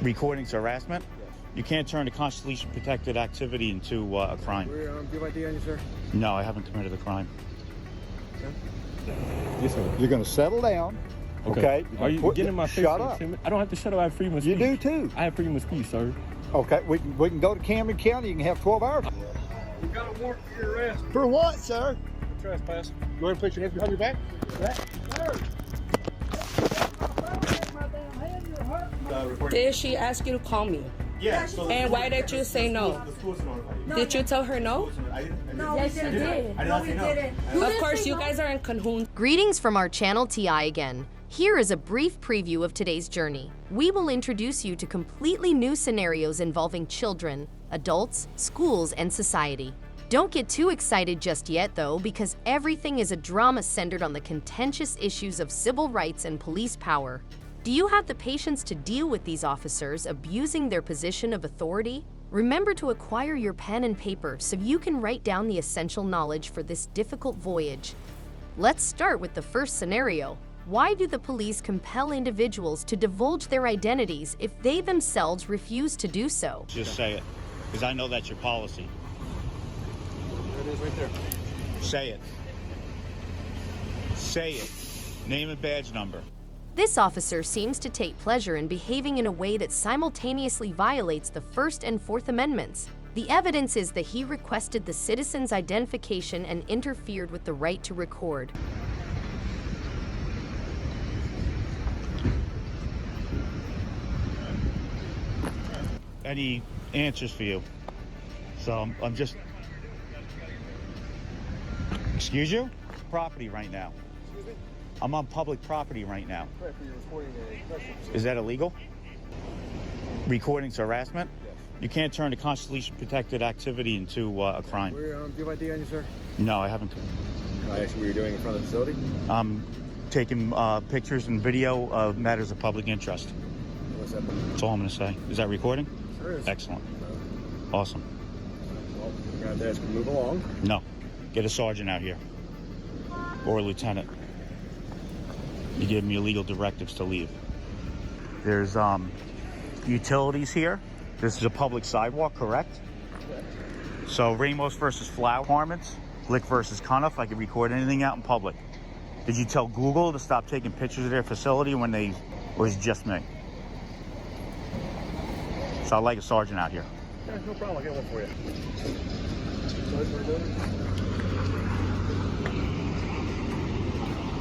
Recording's harassment? Yes. You can't turn a constitutionally protected activity into a crime. Do you have ID on you, sir? No, I haven't committed a crime. Okay. Yes, sir. You're going to settle down. Okay. Are you getting in my face? Shut up. I don't have to shut up. I have freedom of speech. You do too. I have freedom of speech, sir. Okay. We can go to Cameron County. You can have 12 hours. You got a warrant for your arrest. For what, sir? Trespass. You want to put your hands behind your back? Did she ask you to call me? Yeah. And why did you say no? Did you tell her no? No, yes, you did. No, we didn't. Of course, you guys are in cahoots. Greetings from our channel TI again. Here is a brief preview of today's journey. We will introduce you to completely new scenarios involving children, adults, schools, and society. Don't get too excited just yet though, because everything is a drama centered on the contentious issues of civil rights and police power. Do you have the patience to deal with these officers abusing their position of authority? Remember to acquire your pen and paper so you can write down the essential knowledge for this difficult voyage. Let's start with the first scenario. Why do the police compel individuals to divulge their identities if they themselves refuse to do so? Just say it, because I know that's your policy. There it is right there. Say it. Say it. Name and badge number. This officer seems to take pleasure in behaving in a way that simultaneously violates the First and Fourth Amendments. The evidence is that he requested the citizen's identification and interfered with the right to record. Any answers for you? So I'm just... Excuse you? Property right now. Excuse me? I'm on public property right now. Correct, for your recording the pressure. Is that illegal? Recording's harassment? Yes. You can't turn a constitutionally protected activity into a crime. Do you have ID on you, sir? No, I haven't. Can I ask you what you're doing in front of the facility? I'm taking pictures and video of matters of public interest. What's that? That's all I'm going to say. Is that recording? Sure is. Excellent. Awesome. Well, we're going to ask you to move along. No. Get a sergeant out here. Or a lieutenant. You give me illegal directives to leave. There's utilities here. This is a public sidewalk, correct? Correct. So Ramos versus Flower Departments, Lick versus Cuniff, I can record anything out in public. Did you tell Google to stop taking pictures of their facility when they, or is it just me? So I'd like a sergeant out here. Yeah, no problem. I'll get one for you.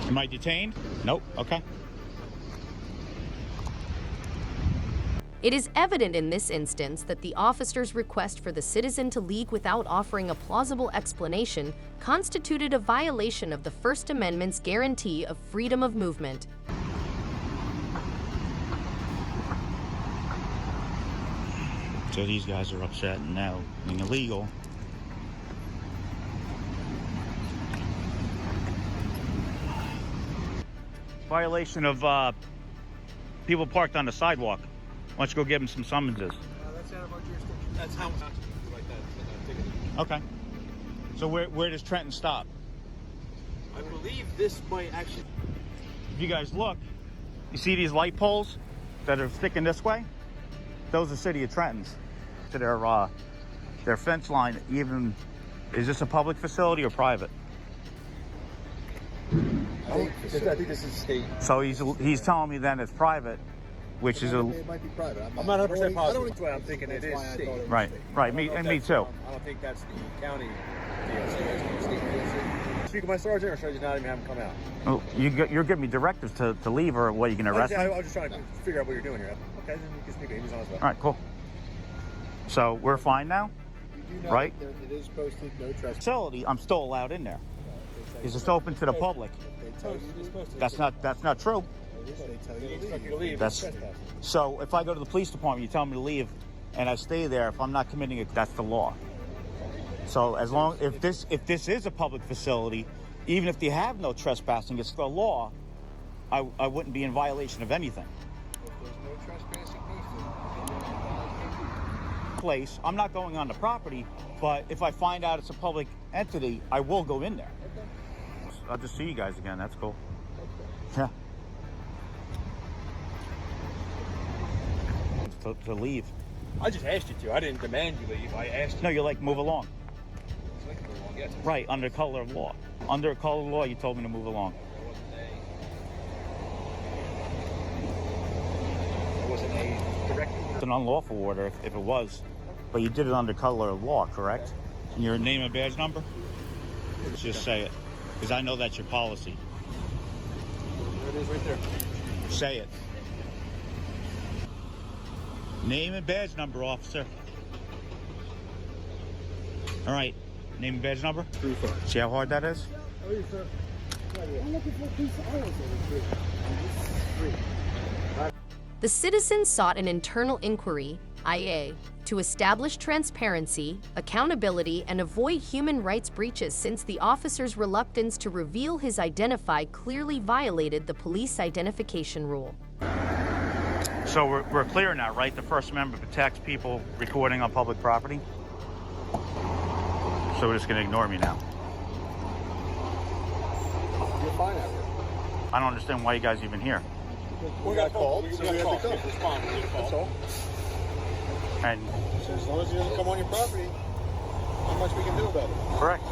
Am I detained? Nope. Okay. It is evident in this instance that the officer's request for the citizen to leave without offering a plausible explanation constituted a violation of the First Amendment's guarantee of freedom of movement. So these guys are upset and now being illegal. Violation of people parked on the sidewalk. Why don't you go give them some summonses? That's out of our jurisdiction. That's how it's like that. Okay. So where does Trenton stop? I believe this might actually... If you guys look, you see these light poles that are sticking this way? Those are City of Trenton's. To their fence line, even, is this a public facility or private? I think this is state. So he's telling me then it's private, which is a... It might be private. I'm not 100% positive. That's why I'm thinking it is state. Right, right, me too. I don't think that's the county DLC. Speak with my sergeant, or should I just not even have him come out? Well, you're giving me directives to leave, or what, you can arrest me? I was just trying to figure out what you're doing here. Okay, then you can speak with him. He's on his way. All right, cool. So we're fine now, right? It is posted, no trespass. Facility, I'm still allowed in there. Is this open to the public? That's not true. That's so. If I go to the police department, you tell me to leave, and I stay there. If I'm not committing it, that's the law. So as long if this is a public facility, even if they have no trespassing, it's the law. I wouldn't be in violation of anything. If there's no trespassing place, I'm not going on the property, but if I find out it's a public entity, I will go in there. Okay. I'll just see you guys again. That's cool. Yeah. to leave. I just asked you to. I didn't demand you leave. I asked you. No, you're like, move along. It's like move along. Yeah, it's- Right, under color of law. Under color of law, you told me to move along. It wasn't a direct order. It's an unlawful order if it was, but you did it under color of law, correct? And your name and badge number? Just say it, because I know that's your policy. There it is right there. Say it. Name and badge number, officer. All right, name and badge number. See how hard that is? The citizens sought an internal inquiry, IA, to establish transparency, accountability, and avoid human rights breaches since the officer's reluctance to reveal his identity clearly violated the police identification rule. So we're clear now, right? The First Amendment protects people recording on public property. So we're just going to ignore me now. You're fine out here. I don't understand why you guys even here. We got called, so we had to come. Respond. We get a call. That's all. And So as long as he doesn't come on your property, not much we can do about it. correct.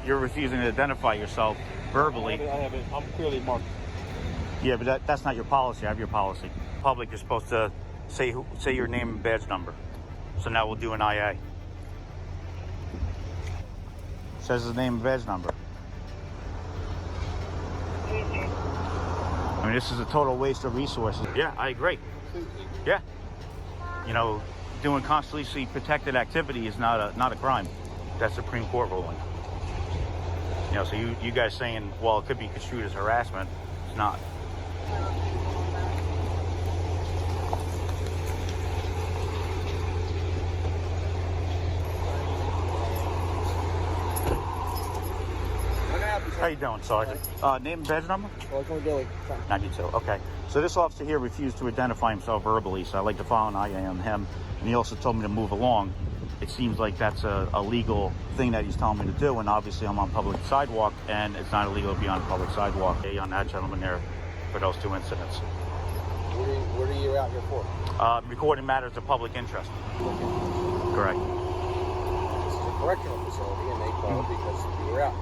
You're refusing to identify yourself verbally. I have it. I'm clearly marked. Yeah, but that's not your policy. I have your policy. Public is supposed to say your name and badge number. So now we'll do an IA. Says his name and badge number. I mean, this is a total waste of resources. Yeah, I agree. Yeah. You know, doing constantly protected activity is not a crime. That's Supreme Court ruling. You know, so you guys saying, well, it could be construed as harassment. It's not. How you doing, Sergeant? Name and badge number? Welcome to Billy. 92. Okay. So this officer here refused to identify himself verbally, so I'd like to file an IA on him. And he also told me to move along. It seems like that's a legal thing that he's telling me to do, and obviously I'm on public sidewalk, and it's not illegal to be on a public sidewalk. On that gentleman there for those two incidents. What are you out here for? Recording matters of public interest. Correct. This is a correctional facility, and they called because you were out.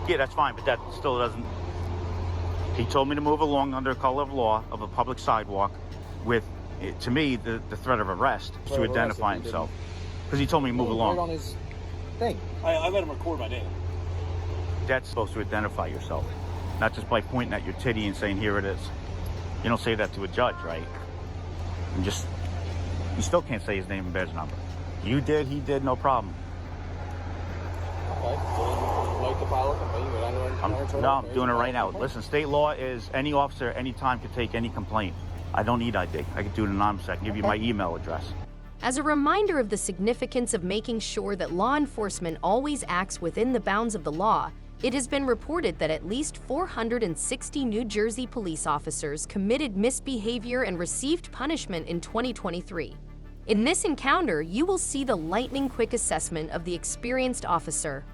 Yeah, that's fine, but that still doesn't... He told me to move along under color of law of a public sidewalk with, to me, the threat of arrest to identify himself. Because he told me to move along. Right on his thing. I let him record my name. That's supposed to identify yourself, not just by pointing at your titty and saying, here it is. You don't say that to a judge, right? You still can't say his name and badge number. You did, he did, no problem. Okay. So you like to file a complaint, but I know I'm doing it right now. Listen, state law is any officer anytime can take any complaint. I don't need ID. I can do it anonymously. I can give you my email address. As a reminder of the significance of making sure that law enforcement always acts within the bounds of the law, it has been reported that at least 460 New Jersey police officers committed misbehavior and received punishment in 2023. In this encounter, you will see the lightning-quick assessment of the experienced officer.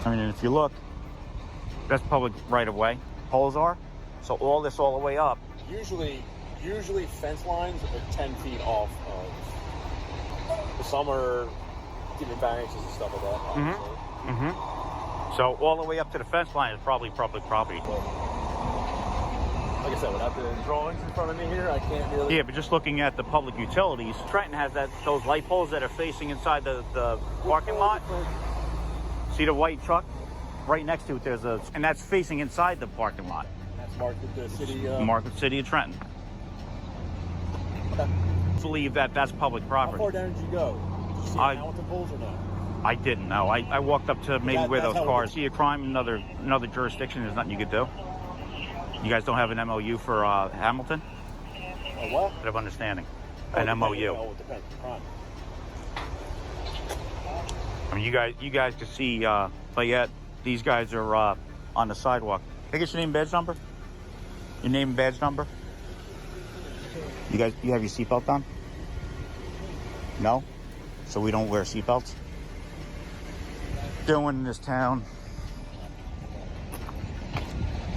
I mean, if you look, that's public right-of-way. Poles are. So all this all the way up. Usually fence lines are 10 feet off of. Some are giving variances and stuff like that. Obviously. So all the way up to the fence line is probably public property. Like I said, without the drawings in front of me here, I can't really. Yeah, but just looking at the public utilities, Trenton has those light poles that are facing inside the parking lot. See the white truck? Right next to it, and that's facing inside the parking lot. That's marked with the city. Marked with City of Trenton. Okay. I believe that's public How property. far down did you go? Did you see Hamilton poles or no? I didn't know. I walked up to maybe where those cars. See a crime in another jurisdiction, there's nothing you could do. You guys don't have an MOU for Hamilton? A what? Bit of understanding. An MOU. Oh, it depends on crime. I mean, you guys can see, but yet these guys are on the sidewalk. Can I get your name and badge number? Your name and badge number? You have your seatbelt on? No? So we don't wear seatbelts? Doing in this town.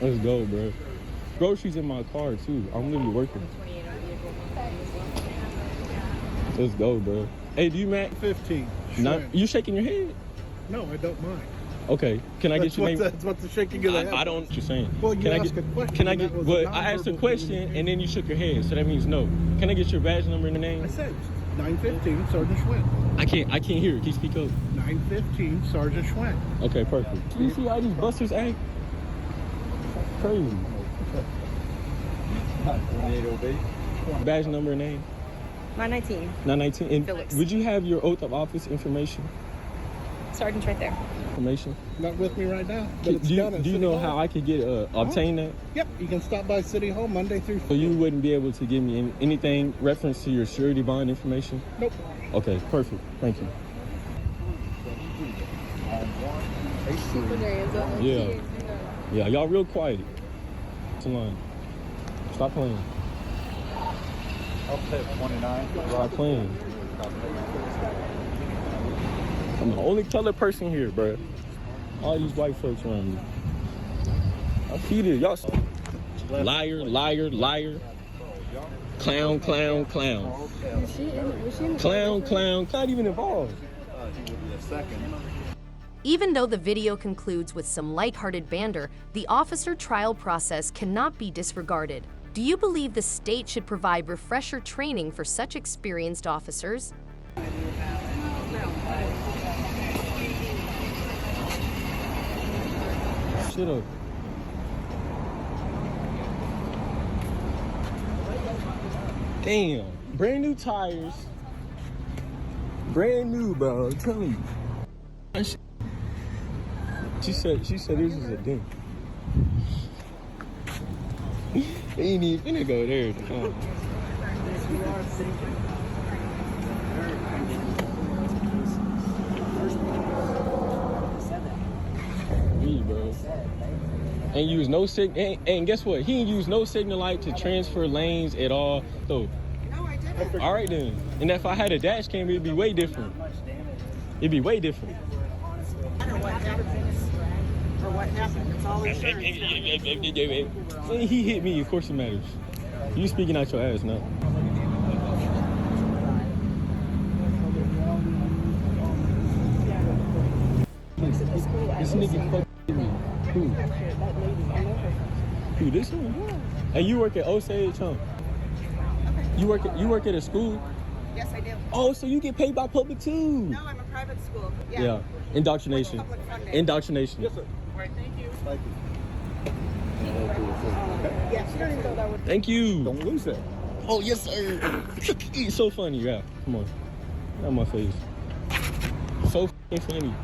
Let's go, bro. Groceries in my car too. I'm literally working. Let's go, bro. Hey, do you Mac? 15. You shaking your head? No, I don't mind. Okay. Can I get your name? That's what the shaking is. I don't know what you're saying. Well, you can asked I get, a question. Can I get? Well, I asked a question and then you shook your head, so that means no. Can I get your badge number and the name? I said 915 Sergeant Schwinn. I can't hear it. Can you speak up? 915 Sergeant Schwinn. Okay, perfect. You see how these busters act? Crazy. Badge number and name? 919. 919. And Felix. would you have your oath of office information? Sergeant's right there. Information? Not with me right now. But Do you know how I could get obtain that? Yep, you can stop by City Hall Monday through So Friday. you wouldn't be able to give me anything reference to your surety bond information? Nope. Okay, perfect. Thank you. Yeah. Yeah, y'all real quiet. It's a line. Stop playing. I'll take 29. Stop playing. I'm the only colored person here, bro. All these white folks around me. I feed it. Y'all liar, liar, liar. Clown, clown, clown. Clown, clown. Not even involved. Even though the video concludes with some lighthearted banter, the officer trial process cannot be disregarded. Do you believe the state should provide refresher training for such experienced officers? Shut up. Damn. Brand new tires. Brand new, bro. I'm telling you. She said this was a ding. Ain't even finna go there. Come on. Me, bro. Ain't use no signal. And guess what? He ain't use no signal light to transfer lanes at all. So, No, I didn't. all right then. And if I had a dash cam, it'd be way different. It'd be way different. Or what happened. It's all insurance. He hit me. Of course it matters. You speaking out your ass now. This nigga fucking hit me. Who? Who? This one? Hey, you work at Osage, huh? You work at a school? Yes, I do. Oh, so you get paid by public too? No, I'm a private school. Yeah. Indoctrination. Public funding. Indoctrination. Yes, sir. All right, thank you. Thank you. Yes, Thank you. Don't lose that. Oh, yes, sir. It's so funny, yeah. Come on. Not my face. So fucking funny.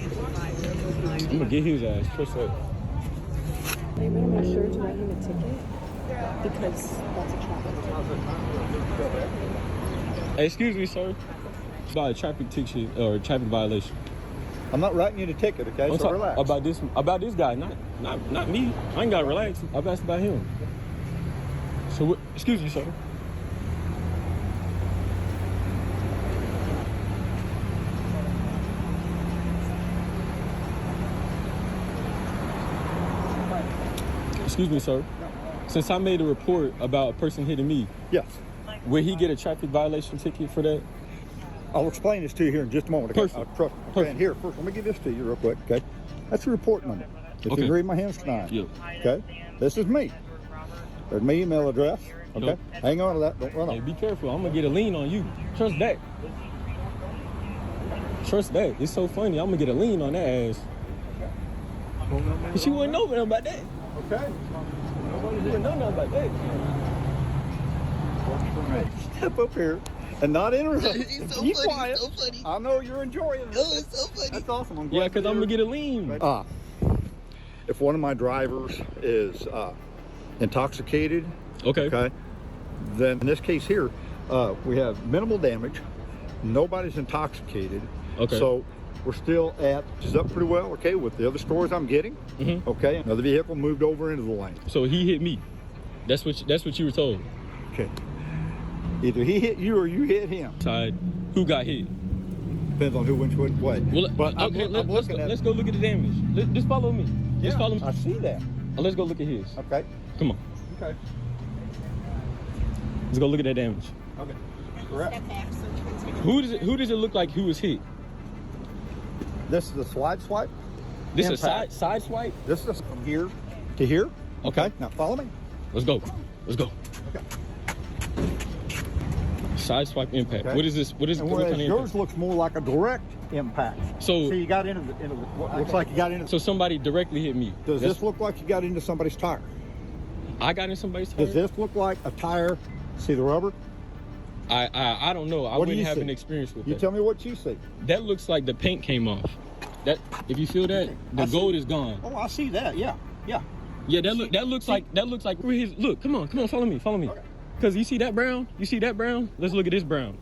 I'm gonna get his ass. Trust that. They made me sure to write him a ticket because that's a traffic ticket. Hey, excuse me, sir. It's about a traffic ticket or a traffic violation. I'm not writing you the ticket, okay? I'm So talking relax. about this guy, not me. I ain't gotta relax. I've asked about him. So what? Excuse me, sir. Excuse me, sir. Since I made a report about a person hitting me, Yes. will he get a traffic violation ticket for that? I'll explain this to you here in just a moment. Okay? Perfect. Trust me. Okay, Perfect. and here, first, let me give this to you real quick, okay? That's a report number. If Okay. you read my hands tonight. Yeah. Okay? This is me. There's my email address. Okay? Yep. Hang on to that. Don't run Hey, off. be careful. I'm gonna get a lien on you. Trust that. Trust that. It's so funny. I'm gonna get a lien on that ass. She wouldn't know nothing about that. Okay? She wouldn't know nothing about that. Step up here and not interrupt. It's so Be funny, quiet. so funny. I know you're enjoying this. Oh, it's so funny. That's awesome. I'm glad Yeah, because I'm gonna you're- get a lien. If one of my drivers is intoxicated, Okay. okay, then in this case here, we have minimal damage, Nobody's intoxicated. Okay. So we're still at, is up pretty well, okay, with the other stories I'm getting. Mm-hmm. Okay, another vehicle moved over into the lane. So he hit me. That's what you were told. Okay. Either he hit you or you hit him. Side. Who got hit? Depends on who went which way. Well, but okay, let's go look at the damage. Just follow me. Just follow me. I see that. Let's go look at his. Okay. Come on. Okay. Let's go look at that damage. Okay. Correct. Who does it look like who was hit? This is a slide swipe. This is a Impact. side swipe? This is from here to here. Okay. Now follow me. Let's go. Okay. Side swipe impact. Okay. What is this? What And kind whereas of yours impact? looks more like a direct impact. So you got into the looks like you got into. So somebody directly hit me. Does this look like you got into somebody's tire? I got in somebody's tire? Does this look like a tire? See the rubber? I don't know. I What do wouldn't you have see? an experience with You that. tell me what you see. That looks like the paint came off. That if you feel that, the gold is gone. Oh, I see that. Yeah. Yeah, that looks like where his look. Come on, follow me. Okay. Cause you see that brown? You see that brown? Let's look at this brown.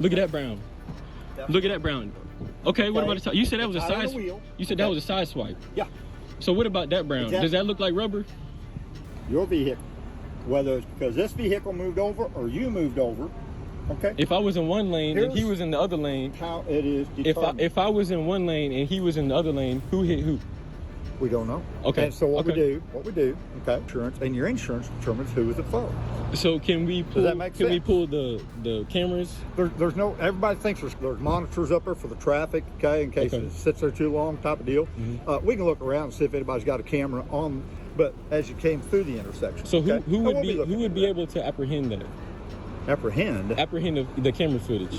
Look at that brown. Look at that brown. Okay, what about the tire? You said that was a Tire on side. the wheel. You said that was a side swipe. Yeah. So what about that brown? Exactly. Does that look like rubber? Your vehicle, whether it's because this vehicle moved over or you moved over. Okay. If I was in one lane and he Here's was in the other lane, how it is determined. if I was in one lane and he was in the other lane, who hit who? We don't know. Okay. And so what we Okay. do, okay, insurance, and your insurance determines who is at fault. So can we pull? that make Can we sense? pull the cameras? There's no, everybody thinks there's monitors up there for the traffic, okay, in case Okay. it sits there too long type of deal. We can look around and see if anybody's got a camera on, but as you came through the intersection. So okay? who And would we'll be looking who would at be that. able to apprehend that? Apprehend? The camera footage.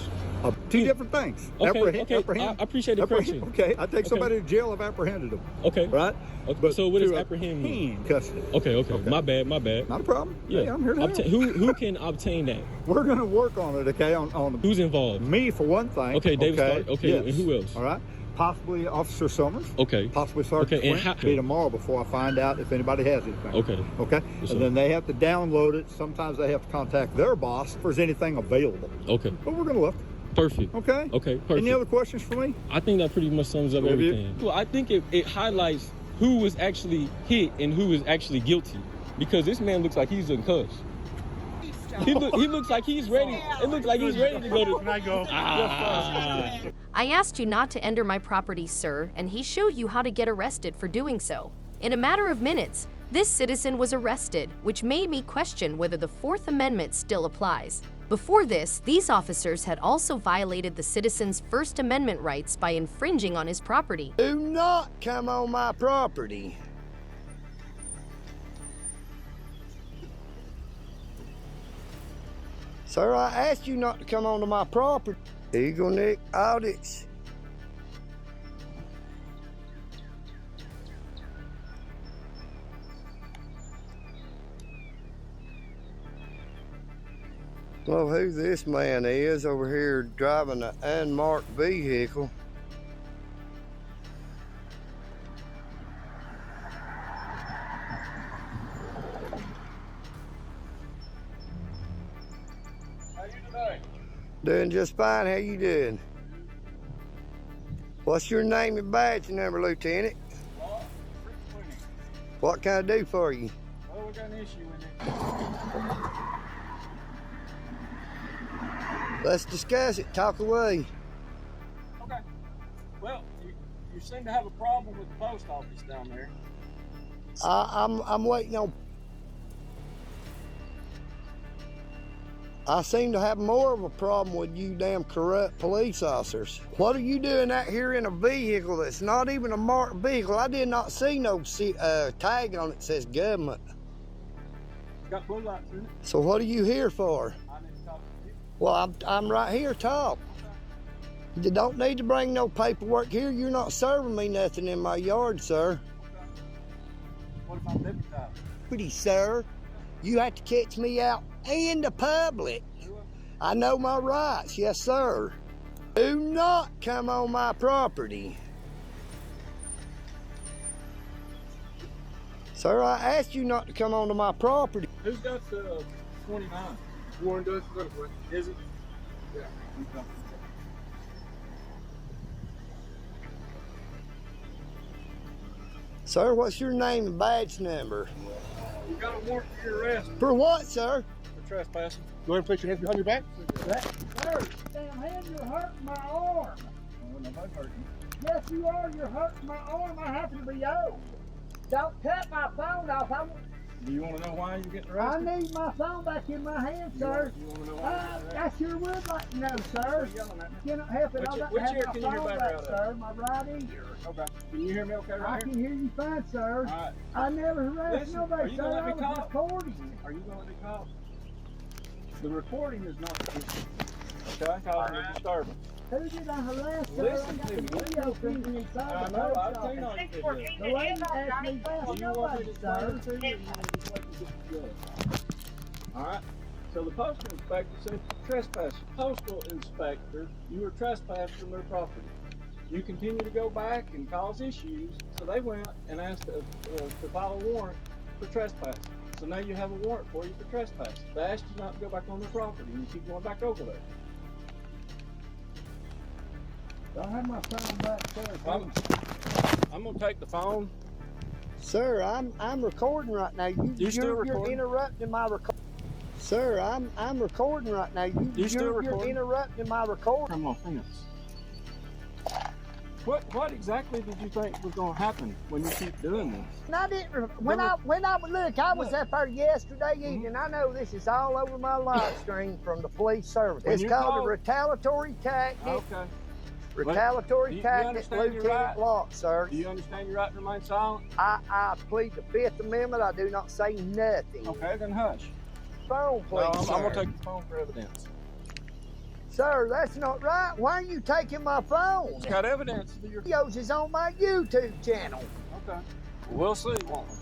Two different things. Okay, Apprehend. I appreciate the correction. Okay, I take somebody to jail, I've apprehended them. Okay. Right? Okay, But so what does to apprehend mean? Custody. Okay. My bad. Not a problem. Yeah. Hey, I'm here to help. Who can obtain that? We're going to work on it, okay, on Who's involved? me for one thing. Okay, David Stark. Okay, yes. and who else? All right. Possibly Officer Summers. Okay. Possibly Sergeant Okay, and Quinn. Be tomorrow before I find out if anybody has anything. Okay. Okay. Yes, And sir. then they have to download it. Sometimes they have to contact their boss if there's anything available. Okay. But we're going to look. Perfect. Okay. Okay. Perfect. Any other questions for me? I think that pretty much sums up Review. everything. Well, I think it highlights who was actually hit and who was actually guilty, because this man looks like he's in cuffs. He looks like he's ready. It looks like he's ready to go to. Can I go? I asked you not to enter my property, sir, and he showed you how to get arrested for doing so. In a matter of minutes, this citizen was arrested, which made me question whether the Fourth Amendment still applies. Before this, these officers had also violated the citizen's First Amendment rights by infringing on his property. Do not come on my property. Sir, I asked you not to come onto my property. Here you go, Nick. Audits. Well, who this man is over here driving an unmarked vehicle. How you doing? Doing just fine. How you doing? What's your name and badge number, Lieutenant? What can I do for you? Well, we got an issue with it. Let's discuss it. Talk away. Okay. Well, you seem to have a problem with the post office down there. I'm waiting on. I seem to have more of a problem with you damn corrupt police officers. What are you doing out here in a vehicle that's not even a marked vehicle? I did not see no tag on it that says government. It's got blue lights in it. So what are you here for? I need to talk to you. Well, I'm right here, talk. You don't need to bring no paperwork here. You're not serving me nothing in my yard, sir. What if I'm deputized? Pretty, sir. You have to catch me out in the public. I know my rights, yes, sir. Do not come on my property. Sir, I asked you not to come onto my property. Who's got 29? Warren does. Is it? Yeah. Sir, what's your name and badge number? You got a warrant for your arrest For what, sir? for trespassing. Go ahead and place your hands behind your back. Sir, damn hand, you're hurting my arm. Nobody's hurting. Yes, you are. You're hurting my arm. I happen to be old. Don't cut my phone off. Do you want to know why you're getting I arrested? need my phone back in my hand, sir. You want to know why? I sure would like to know, sir. Yelling at me. Cannot help it. I've got to Which have ear my can you hear phone better back, out of? sir. My right ear. Okay. Can you hear me okay I right can here? hear you fine, sir. All right. I never harassed Listen, nobody, are you sir. gonna let I me was talk? recording. Are you going to let me talk? The recording is not the issue. Okay? Causing a disturbance. Who did I harass, sir? Listen I got to the me. video feeding inside I the know, post I've office. seen all your videos. The lady asked me to Do you want me nobody, to sir. explain it to you, or you want to just wait and get the judge? All right. So the postal inspector said trespass. Postal inspector, you were trespassing from their property. You continue to go back and cause issues, so they went and asked to file a warrant for trespass. So now you have a warrant for you for trespass. They asked you not to go back on their property, and you keep going back over there. Don't have my phone back, sir. I'm gonna take the phone. Sir, I'm recording right now. You still You're recording? interrupting my record. Sir, I'm recording right now. You still You're recording? interrupting my recording. Criminal offense. What exactly did you think was going to happen when you keep doing this? And I didn't. When I look, I was up there yesterday evening. I know this is all over my live stream from the police service. When It's you called called- a retaliatory tactic. Okay. Retaliatory you tactic, understand your Lieutenant right? Locke, sir. Do you understand your right to remain silent? I plead the Fifth Amendment. I do not say nothing. Okay, then hush. Phone, please, No, I'm sir. going to take the phone for evidence. Sir, that's not right. Why are you taking my phone? It's got evidence that you're... Videos is on my YouTube channel. Okay. We'll see, won't we?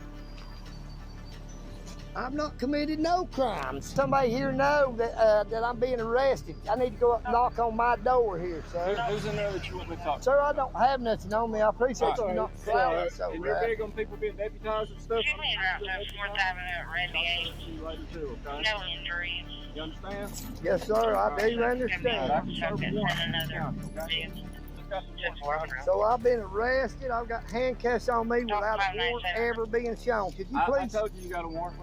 I've not committed no crimes. Somebody here know that I'm being arrested. I need to go up and knock on my door here, sir. Who's in there that you want me to talk to? Sir, I don't have nothing on me. I appreciate you not saying it so And you're right. big on people being deputized and stuff? Usually around 4th Avenue at Randy See you later too, okay? No injuries. You understand? Yes, sir, I do I understand. can serve a warrant in this county, okay? Just got the warrant. So I've been arrested. I've got handcuffs on me without a warrant ever being shown. Could you I please told you you got a warrant.